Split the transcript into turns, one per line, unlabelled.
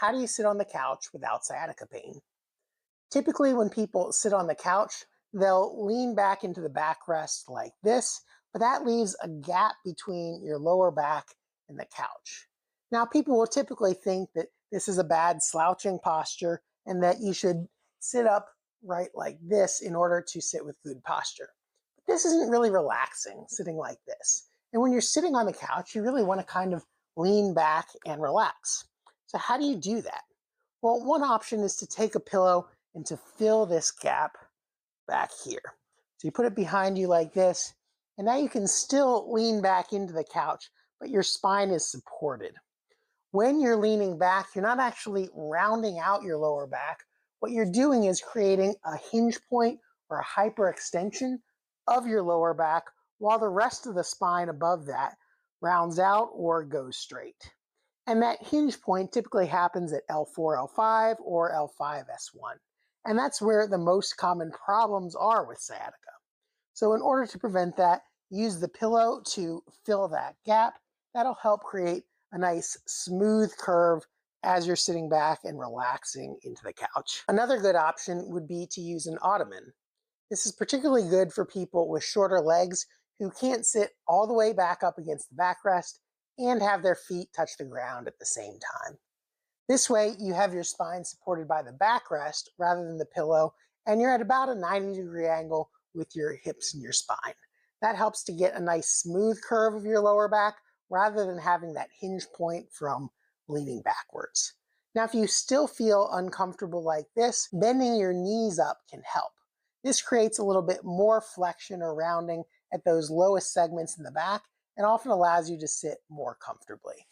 How do you sit on the couch without sciatica pain? Typically, when people sit on the couch, they'll lean back into the backrest like this, but that leaves a gap between your lower back and the couch. Now, people will typically think that this is a bad slouching posture and that you should sit up right like this in order to sit with good posture. But this isn't really relaxing, sitting like this. And when you're sitting on the couch, you really want to kind of lean back and relax. So how do you do that? Well, one option is to take a pillow and to fill this gap back here. So you put it behind you like this, and now you can still lean back into the couch, but your spine is supported. When you're leaning back, you're not actually rounding out your lower back. What you're doing is creating a hinge point or a hyperextension of your lower back while the rest of the spine above that rounds out or goes straight. And that hinge point typically happens at L4, L5, or L5, S1. And that's where the most common problems are with sciatica. So in order to prevent that, use the pillow to fill that gap. That'll help create a nice smooth curve as you're sitting back and relaxing into the couch. Another good option would be to use an ottoman. This is particularly good for people with shorter legs who can't sit all the way back up against the backrest and have their feet touch the ground at the same time. This way, you have your spine supported by the backrest rather than the pillow, and you're at about a 90-degree angle with your hips and your spine. That helps to get a nice smooth curve of your lower back rather than having that hinge point from leaning backwards. Now, if you still feel uncomfortable like this, bending your knees up can help. This creates a little bit more flexion or rounding at those lowest segments in the back and often allows you to sit more comfortably.